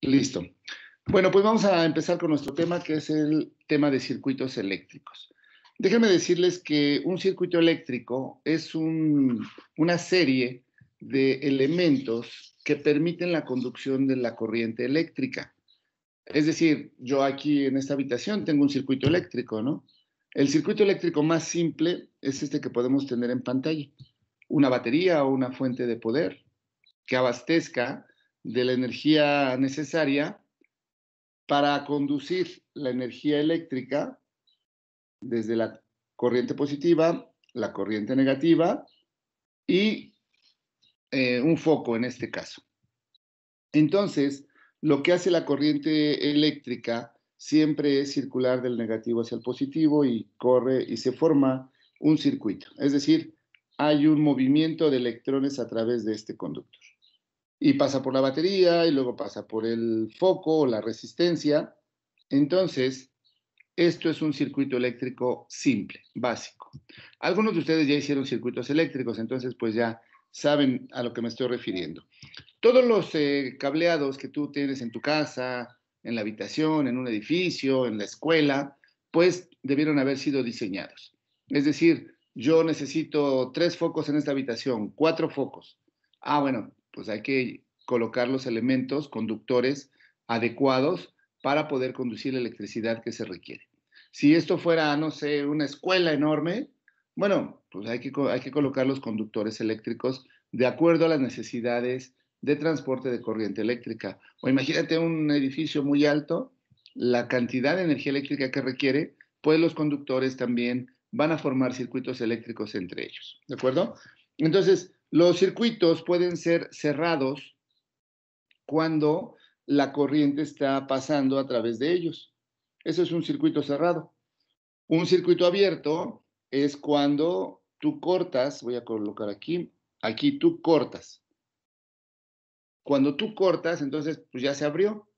Listo. Bueno, pues vamos a empezar con nuestro tema, que es el tema de circuitos eléctricos. Déjenme decirles que un circuito eléctrico es una serie de elementos que permiten la conducción de la corriente eléctrica. Es decir, yo aquí en esta habitación tengo un circuito eléctrico, ¿no? El circuito eléctrico más simple es este que podemos tener en pantalla. Una batería o una fuente de poder que abastezca de la energía necesaria para conducir la energía eléctrica desde la corriente positiva, la corriente negativa y un foco en este caso. Entonces, lo que hace la corriente eléctrica siempre es circular del negativo hacia el positivo y corre y se forma un circuito. Es decir, hay un movimiento de electrones a través de este conductor. Y pasa por la batería y luego pasa por el foco o la resistencia. Entonces, esto es un circuito eléctrico simple, básico. Algunos de ustedes ya hicieron circuitos eléctricos, entonces pues ya saben a lo que me estoy refiriendo. Todos los cableados que tú tienes en tu casa, en la habitación, en un edificio, en la escuela, pues debieron haber sido diseñados. Es decir, yo necesito 3 focos en esta habitación, 4 focos. Ah, bueno, pues hay que colocar los elementos conductores adecuados para poder conducir la electricidad que se requiere. Si esto fuera, no sé, una escuela enorme, bueno, pues hay que colocar los conductores eléctricos de acuerdo a las necesidades de transporte de corriente eléctrica. O imagínate un edificio muy alto, la cantidad de energía eléctrica que requiere, pues los conductores también van a formar circuitos eléctricos entre ellos, ¿de acuerdo? Entonces, los circuitos pueden ser cerrados cuando la corriente está pasando a través de ellos. Eso es un circuito cerrado. Un circuito abierto es cuando tú cortas, voy a colocar aquí tú cortas. Cuando tú cortas, entonces pues ya se abrió.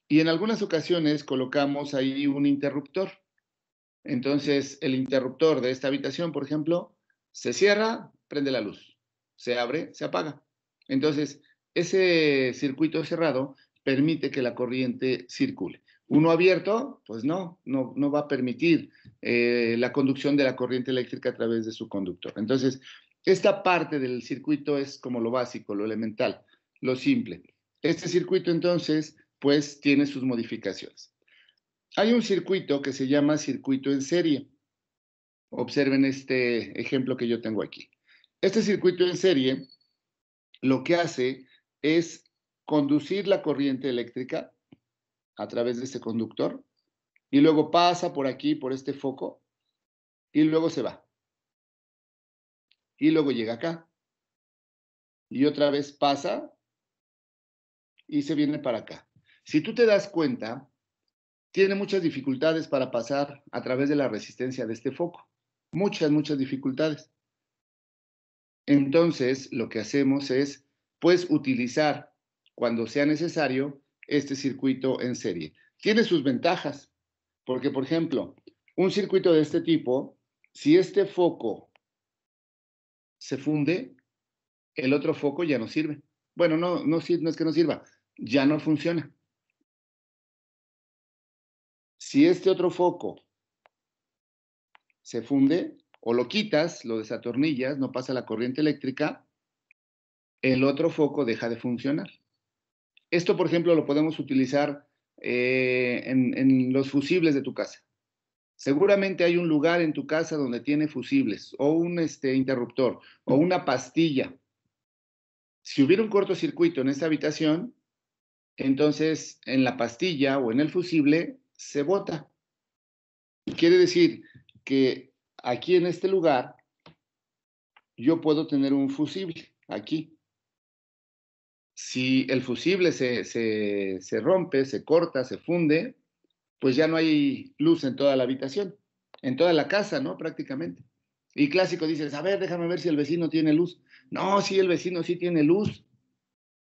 Y en algunas ocasiones colocamos ahí un interruptor. Entonces el interruptor de esta habitación, por ejemplo, se cierra, prende la luz. Se abre, se apaga. Entonces ese circuito cerrado permite que la corriente circule. Uno abierto, pues no va a permitir la conducción de la corriente eléctrica a través de su conductor. Entonces, esta parte del circuito es como lo básico, lo elemental, lo simple. Este circuito entonces, pues tiene sus modificaciones. Hay un circuito que se llama circuito en serie. Observen este ejemplo que yo tengo aquí. Este circuito en serie lo que hace es conducir la corriente eléctrica a través de este conductor y luego pasa por aquí, por este foco, y luego se va. Y luego llega acá. Y otra vez pasa y se viene para acá. Si tú te das cuenta, tiene muchas dificultades para pasar a través de la resistencia de este foco. Muchas dificultades. Entonces, lo que hacemos es, pues, utilizar, cuando sea necesario, este circuito en serie. Tiene sus ventajas, porque, por ejemplo, un circuito de este tipo, si este foco se funde, el otro foco ya no sirve. Bueno, no es que no sirva, ya no funciona. Si este otro foco se funde, o lo quitas, lo desatornillas, no pasa la corriente eléctrica, el otro foco deja de funcionar. Esto, por ejemplo, lo podemos utilizar en los fusibles de tu casa. Seguramente hay un lugar en tu casa donde tiene fusibles, o un interruptor, o una pastilla. Si hubiera un cortocircuito en esta habitación, entonces en la pastilla o en el fusible se bota. Quiere decir que aquí en este lugar yo puedo tener un fusible, aquí. Si el fusible se rompe, se corta, se funde, pues ya no hay luz en toda la habitación, en toda la casa, ¿no? Prácticamente. Y clásico dices, a ver, déjame ver si el vecino tiene luz. No, sí, el vecino sí tiene luz.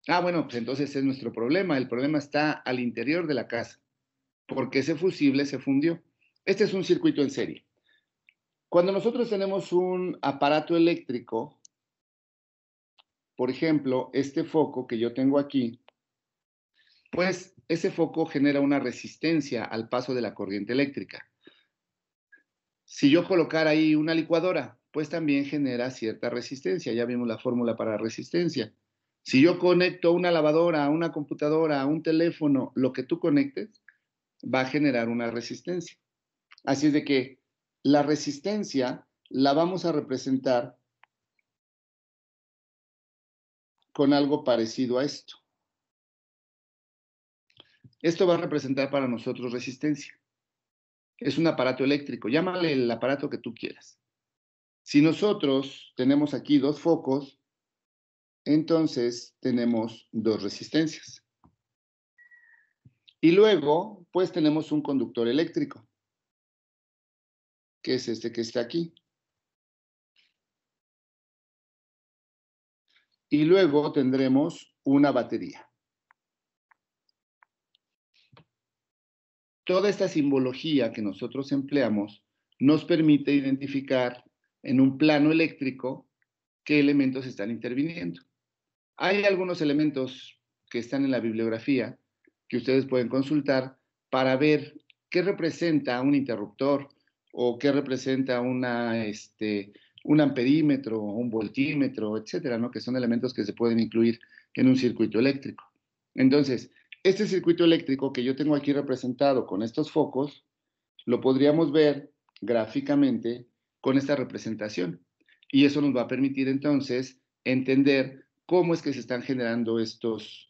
Ah, bueno, pues entonces es nuestro problema. El problema está al interior de la casa, porque ese fusible se fundió. Este es un circuito en serie. Cuando nosotros tenemos un aparato eléctrico, por ejemplo, este foco que yo tengo aquí, pues ese foco genera una resistencia al paso de la corriente eléctrica. Si yo colocara ahí una licuadora, pues también genera cierta resistencia. Ya vimos la fórmula para resistencia. Si yo conecto una lavadora, una computadora, un teléfono, lo que tú conectes, va a generar una resistencia. Así es de que la resistencia la vamos a representar con algo parecido a esto. Esto va a representar para nosotros resistencia. Es un aparato eléctrico, llámale el aparato que tú quieras. Si nosotros tenemos aquí dos focos, entonces tenemos dos resistencias. Y luego, pues tenemos un conductor eléctrico, que es este que está aquí. Y luego tendremos una batería. Toda esta simbología que nosotros empleamos nos permite identificar en un plano eléctrico qué elementos están interviniendo. Hay algunos elementos que están en la bibliografía que ustedes pueden consultar para ver qué representa un interruptor o qué representa un amperímetro, un voltímetro, etcétera, ¿no? Que son elementos que se pueden incluir en un circuito eléctrico. Entonces, este circuito eléctrico que yo tengo aquí representado con estos focos, lo podríamos ver gráficamente con esta representación. Y eso nos va a permitir entonces entender cómo es que se están generando estos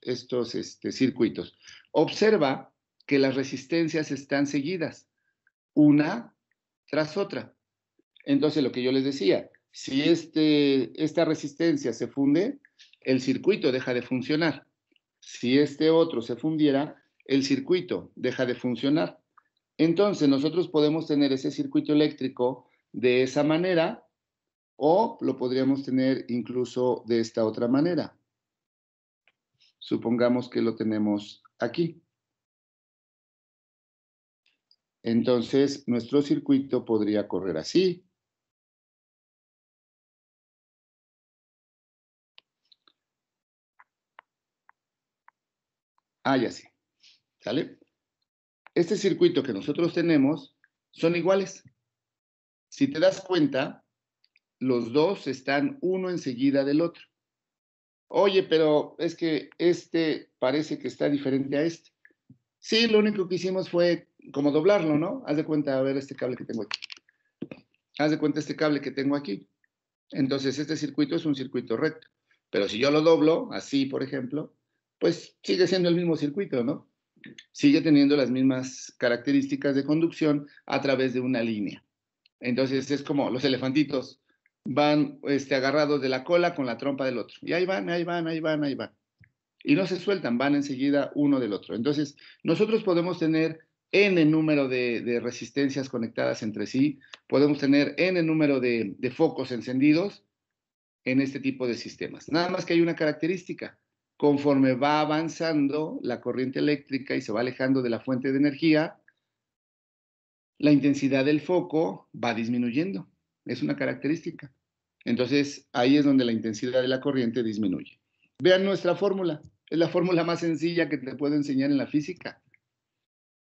circuitos. Observa que las resistencias están seguidas, una tras otra. Entonces, lo que yo les decía, si esta resistencia se funde, el circuito deja de funcionar. Si este otro se fundiera, el circuito deja de funcionar. Entonces, nosotros podemos tener ese circuito eléctrico de esa manera o lo podríamos tener incluso de esta otra manera. Supongamos que lo tenemos aquí. Entonces, nuestro circuito podría correr así. Y así. ¿Sale? Este circuito que nosotros tenemos son iguales. Si te das cuenta, los dos están uno enseguida del otro. Oye, pero es que este parece que está diferente a este. Sí, lo único que hicimos fue como doblarlo, ¿no? Haz de cuenta, a ver este cable que tengo aquí. Haz de cuenta este cable que tengo aquí. Entonces, este circuito es un circuito recto. Pero si yo lo doblo, así, por ejemplo, pues sigue siendo el mismo circuito, ¿no? Sigue teniendo las mismas características de conducción a través de una línea. Entonces, es como los elefantitos van agarrados de la cola con la trompa del otro. Y ahí van, ahí van, ahí van, ahí van. Y no se sueltan, van enseguida uno del otro. Entonces, nosotros podemos tener n número de resistencias conectadas entre sí, podemos tener n número de focos encendidos en este tipo de sistemas. Nada más que hay una característica. Conforme va avanzando la corriente eléctrica y se va alejando de la fuente de energía, la intensidad del foco va disminuyendo. Es una característica. Entonces, ahí es donde la intensidad de la corriente disminuye. Vean nuestra fórmula. Es la fórmula más sencilla que te puedo enseñar en la física.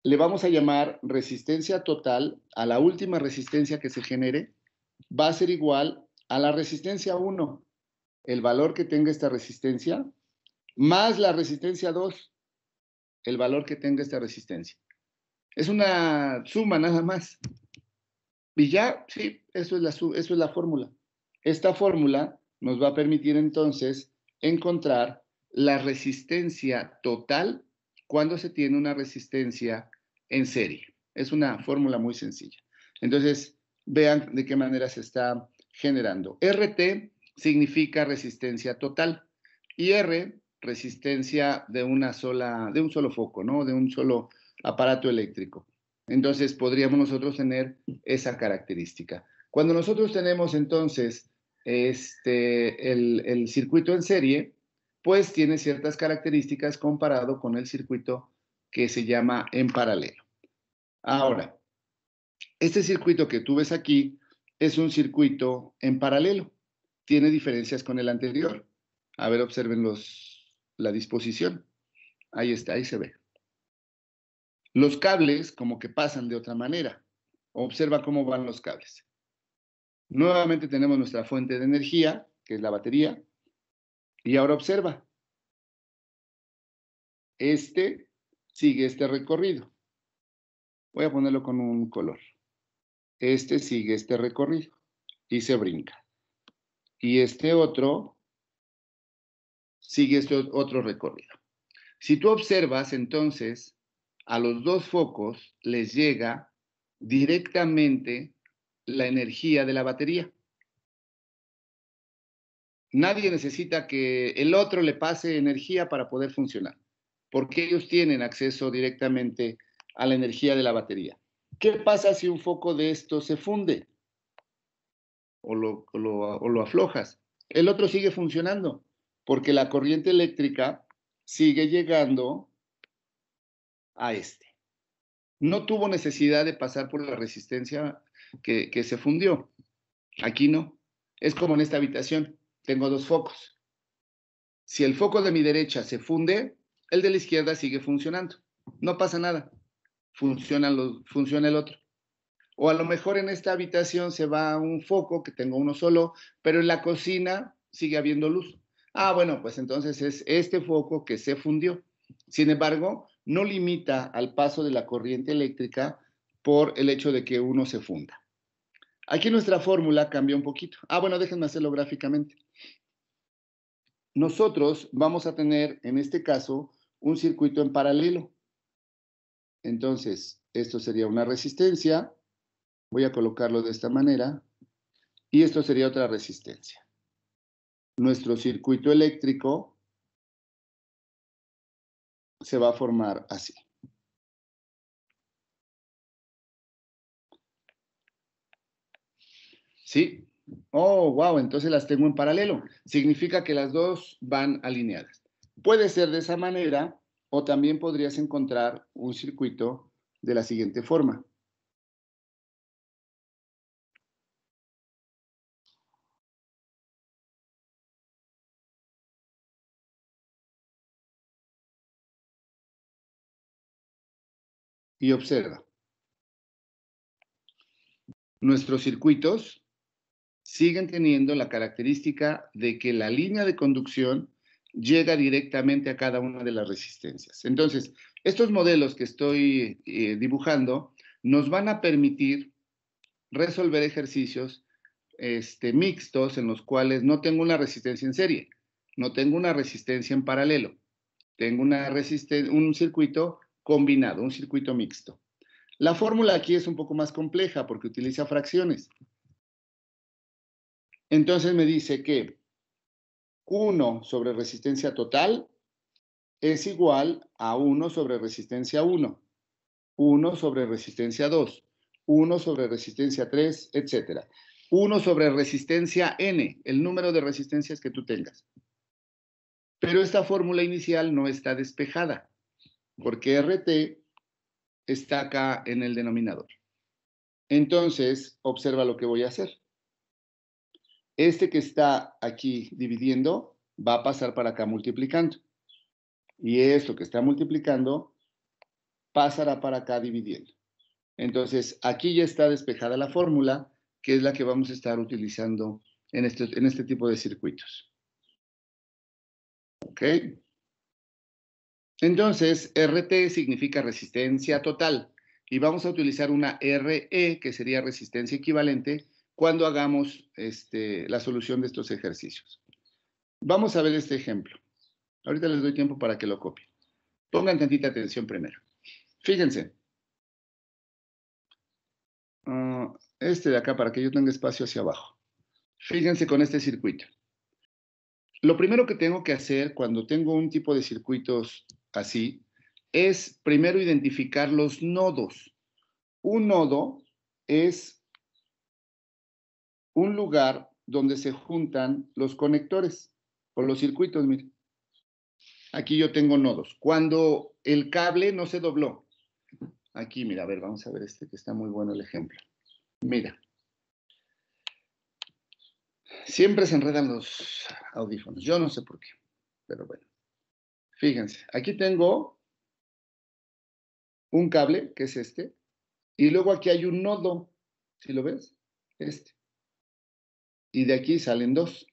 Le vamos a llamar resistencia total a la última resistencia que se genere. Va a ser igual a la resistencia 1, el valor que tenga esta resistencia, más la resistencia 2, el valor que tenga esta resistencia. Es una suma nada más. Y ya, sí, eso es la fórmula. Esta fórmula nos va a permitir entonces encontrar la resistencia total cuando se tiene una resistencia en serie. Es una fórmula muy sencilla. Entonces, vean de qué manera se está generando. RT significa resistencia total y R, resistencia de un solo foco, ¿no? De un solo aparato eléctrico. Entonces, podríamos nosotros tener esa característica. Cuando nosotros tenemos entonces el circuito en serie, pues tiene ciertas características comparado con el circuito que se llama en paralelo. Ahora, este circuito que tú ves aquí es un circuito en paralelo. Tiene diferencias con el anterior. A ver, observen la disposición. Ahí está, ahí se ve. Los cables como que pasan de otra manera. Observa cómo van los cables. Nuevamente tenemos nuestra fuente de energía, que es la batería. Y ahora observa. Este sigue este recorrido. Voy a ponerlo con un color. Este sigue este recorrido y se brinca. Y este otro sigue este otro recorrido. Si tú observas, entonces, a los dos focos les llega directamente la energía de la batería. Nadie necesita que el otro le pase energía para poder funcionar, porque ellos tienen acceso directamente a la energía de la batería. ¿Qué pasa si un foco de esto se funde o lo aflojas? El otro sigue funcionando, porque la corriente eléctrica sigue llegando a este. No tuvo necesidad de pasar por la resistencia que se fundió. Aquí no. Es como en esta habitación. Tengo dos focos. Si el foco de mi derecha se funde, el de la izquierda sigue funcionando. No pasa nada. Funciona el otro. O a lo mejor en esta habitación se va un foco, que tengo uno solo, pero en la cocina sigue habiendo luz. Ah, bueno, pues entonces es este foco que se fundió. Sin embargo, no limita al paso de la corriente eléctrica por el hecho de que uno se funda. Aquí nuestra fórmula cambia un poquito. Ah, bueno, déjenme hacerlo gráficamente. Nosotros vamos a tener, en este caso, un circuito en paralelo. Entonces, esto sería una resistencia. Voy a colocarlo de esta manera. Y esto sería otra resistencia. Nuestro circuito eléctrico se va a formar así. ¿Sí? Oh, wow, entonces las tengo en paralelo. Significa que las dos van alineadas. Puede ser de esa manera o también podrías encontrar un circuito de la siguiente forma. Y observa. Nuestros circuitos siguen teniendo la característica de que la línea de conducción llega directamente a cada una de las resistencias. Entonces, estos modelos que estoy dibujando nos van a permitir resolver ejercicios mixtos en los cuales no tengo una resistencia en serie, no tengo una resistencia en paralelo, tengo un circuito combinado, un circuito mixto. La fórmula aquí es un poco más compleja porque utiliza fracciones. Entonces me dice que 1 sobre resistencia total es igual a 1 sobre resistencia 1, 1 sobre resistencia 2, 1 sobre resistencia 3, etc. 1 sobre resistencia n, el número de resistencias que tú tengas. Pero esta fórmula inicial no está despejada, porque RT está acá en el denominador. Entonces, observa lo que voy a hacer. Este que está aquí dividiendo va a pasar para acá multiplicando. Y esto que está multiplicando pasará para acá dividiendo. Entonces, aquí ya está despejada la fórmula, que es la que vamos a estar utilizando en este tipo de circuitos. ¿Ok? Entonces, RT significa resistencia total. Y vamos a utilizar una RE, que sería resistencia equivalente, cuando hagamos la solución de estos ejercicios. Vamos a ver este ejemplo. Ahorita les doy tiempo para que lo copien. Pongan tantita atención primero. Fíjense. Este de acá para que yo tenga espacio hacia abajo. Fíjense con este circuito. Lo primero que tengo que hacer cuando tengo un tipo de circuitos así es primero identificar los nodos. Un nodo es un lugar donde se juntan los conectores o los circuitos. Miren. Aquí yo tengo nodos. Cuando el cable no se dobló. Aquí, mira, a ver, vamos a ver este que está muy bueno el ejemplo. Mira. Siempre se enredan los audífonos. Yo no sé por qué, pero bueno. Fíjense, aquí tengo un cable, que es este, y luego aquí hay un nodo, ¿sí lo ves? Este. Y de aquí salen dos.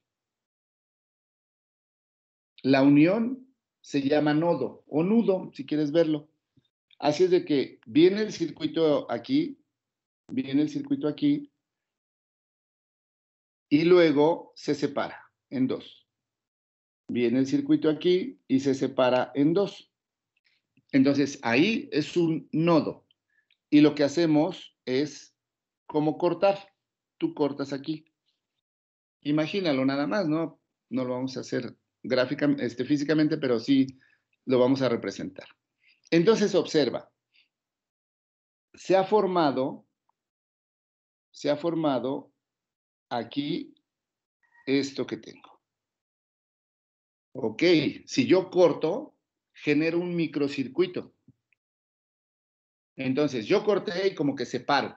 La unión se llama nodo o nudo, si quieres verlo. Así es de que viene el circuito aquí, y luego se separa en dos. Viene el circuito aquí y se separa en dos. Entonces, ahí es un nodo. Y lo que hacemos es como cortar. Tú cortas aquí. Imagínalo nada más, ¿no? No lo vamos a hacer físicamente, pero sí lo vamos a representar. Entonces, observa. Se ha formado aquí esto que tengo. Ok, si yo corto, genero un microcircuito. Entonces, yo corté y como que separo.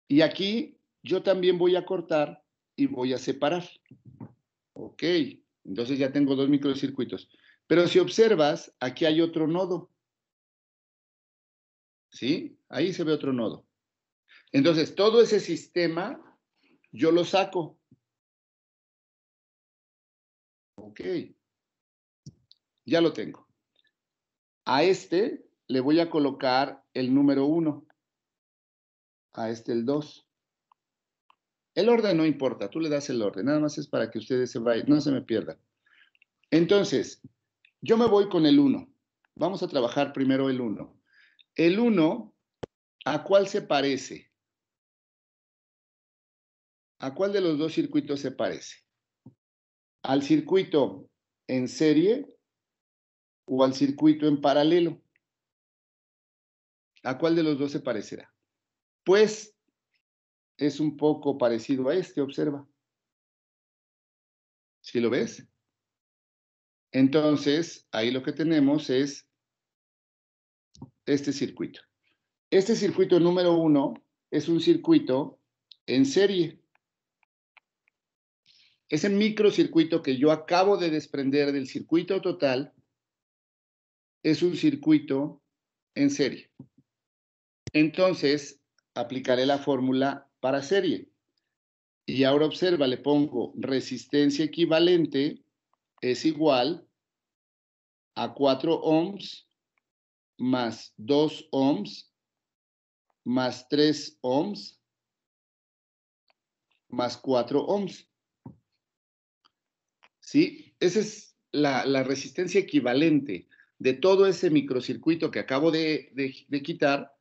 Y aquí yo también voy a cortar y voy a separar. Ok, entonces ya tengo dos microcircuitos. Pero si observas, aquí hay otro nodo. ¿Sí? Ahí se ve otro nodo. Entonces, todo ese sistema yo lo saco. Ok, ya lo tengo. A este le voy a colocar el número 1. A este el 2. El orden no importa, tú le das el orden, nada más es para que ustedes se vayan, no se me pierdan. Entonces, yo me voy con el 1. Vamos a trabajar primero el 1. El 1, ¿a cuál se parece? ¿A cuál de los dos circuitos se parece? ¿Al circuito en serie o al circuito en paralelo? ¿A cuál de los dos se parecerá? Pues es un poco parecido a este, observa. ¿Sí lo ves? Entonces, ahí lo que tenemos es este circuito. Este circuito número 1 es un circuito en serie. Ese microcircuito que yo acabo de desprender del circuito total es un circuito en serie. Entonces, aplicaré la fórmula para serie. Y ahora observa, le pongo resistencia equivalente es igual a 4 ohms más 2 ohms más 3 ohms más 4 ohms. ¿Sí? Esa es la resistencia equivalente de todo ese microcircuito que acabo de quitar.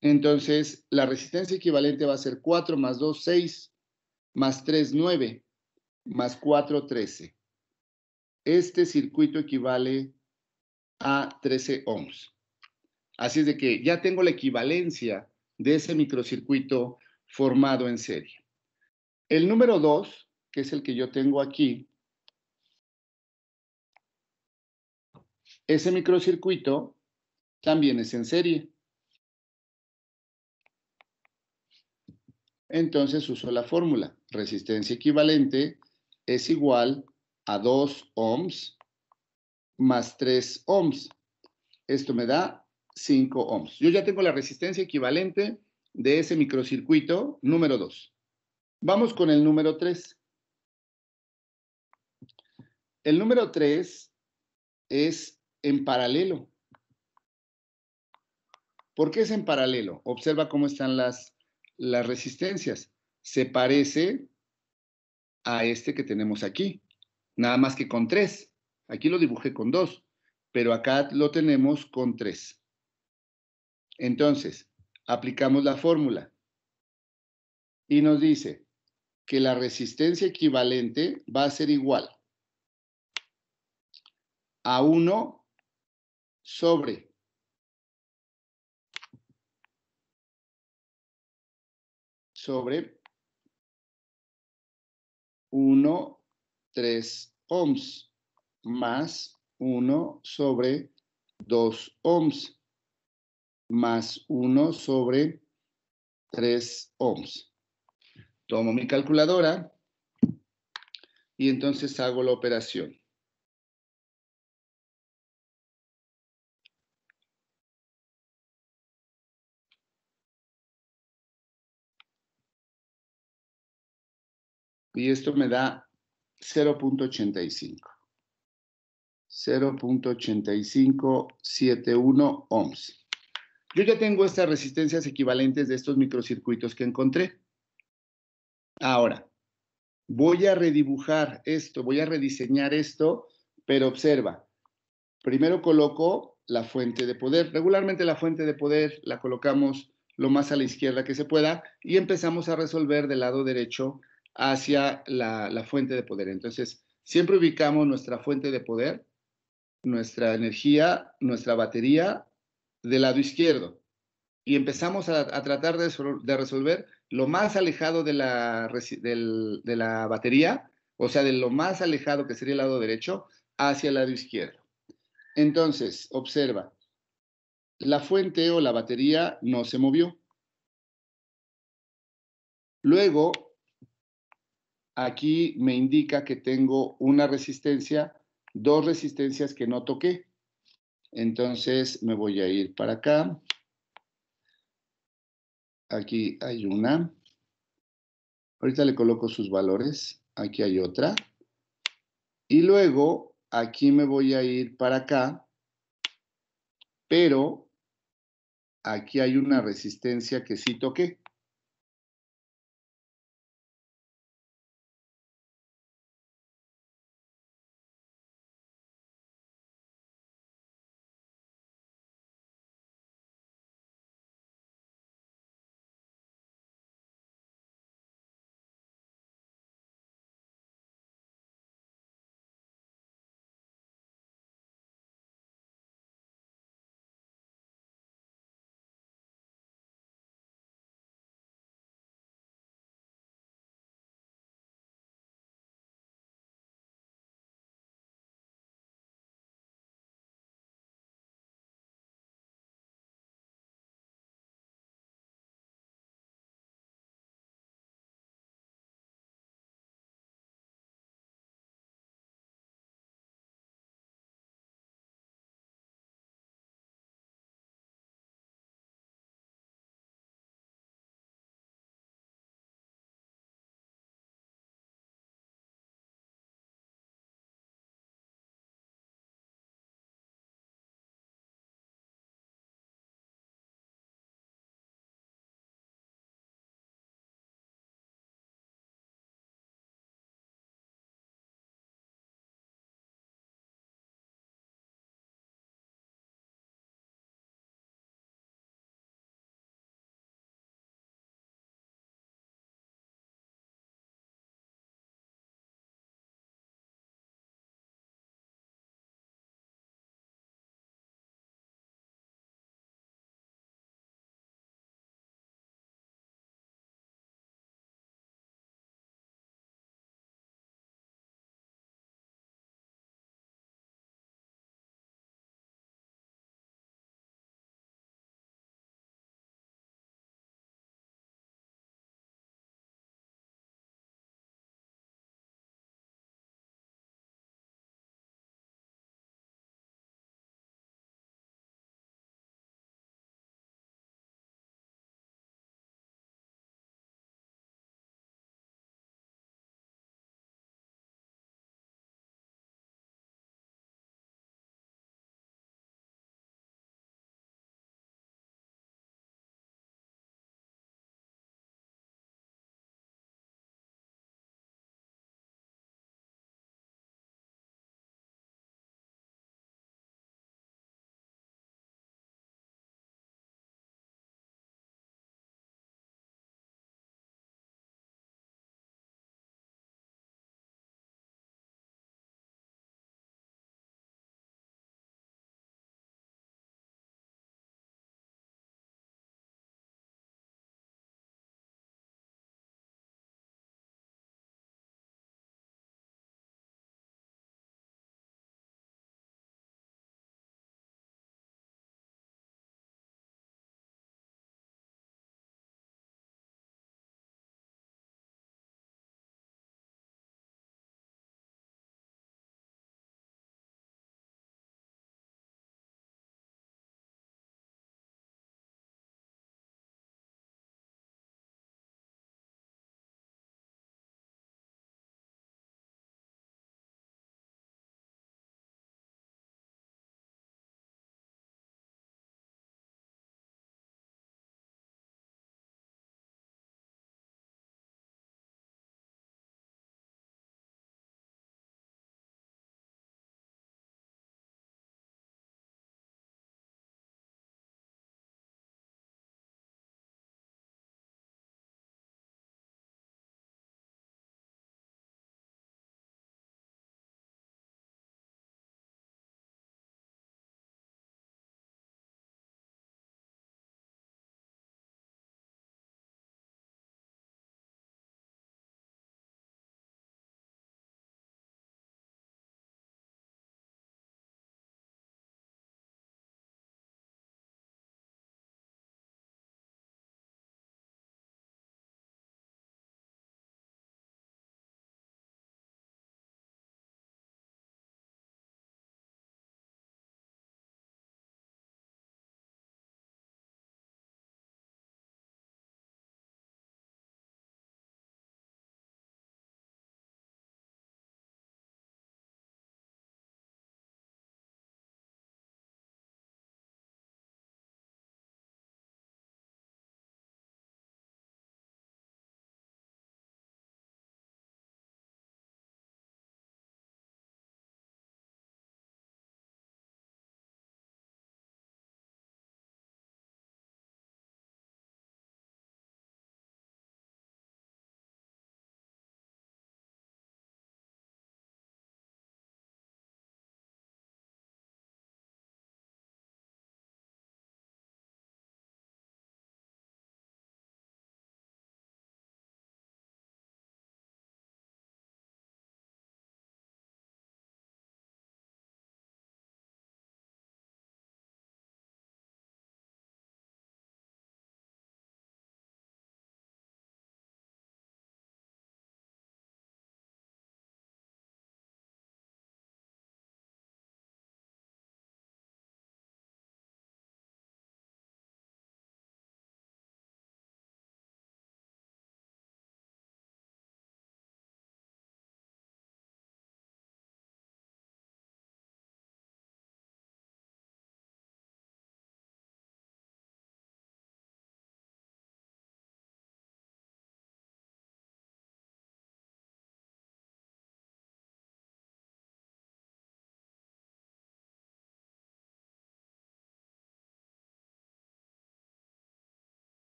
Entonces, la resistencia equivalente va a ser 4 más 2, 6, más 3, 9, más 4, 13. Este circuito equivale a 13 ohms. Así es de que ya tengo la equivalencia de ese microcircuito formado en serie. El número 2, que es el que yo tengo aquí, ese microcircuito también es en serie. Entonces uso la fórmula. Resistencia equivalente es igual a 2 ohms más 3 ohms. Esto me da 5 ohms. Yo ya tengo la resistencia equivalente de ese microcircuito número 2. Vamos con el número 3. El número 3 es en paralelo. ¿Por qué es en paralelo? Observa cómo están las resistencias. Se parece a este que tenemos aquí, nada más que con 3. Aquí lo dibujé con 2, pero acá lo tenemos con 3. Entonces, aplicamos la fórmula y nos dice que la resistencia equivalente va a ser igual a 1 sobre 1, 3 ohms más 1 sobre 2 ohms más 1 sobre 3 ohms. Tomo mi calculadora y entonces hago la operación. Y esto me da 0.85. 0.8571 ohms. Yo ya tengo estas resistencias equivalentes de estos microcircuitos que encontré. Ahora, voy a redibujar esto, voy a rediseñar esto, pero observa, primero coloco la fuente de poder. Regularmente la fuente de poder la colocamos lo más a la izquierda que se pueda y empezamos a resolver del lado derecho hacia la fuente de poder. Entonces, siempre ubicamos nuestra fuente de poder, nuestra energía, nuestra batería del lado izquierdo y empezamos a tratar de resolver lo más alejado de la batería, o sea, de lo más alejado que sería el lado derecho, hacia el lado izquierdo. Entonces, observa, la fuente o la batería no se movió. Luego, aquí me indica que tengo una resistencia, dos resistencias que no toqué. Entonces, me voy a ir para acá. Aquí hay una. Ahorita le coloco sus valores. Aquí hay otra. Y luego, aquí me voy a ir para acá. Pero aquí hay una resistencia que sí toqué.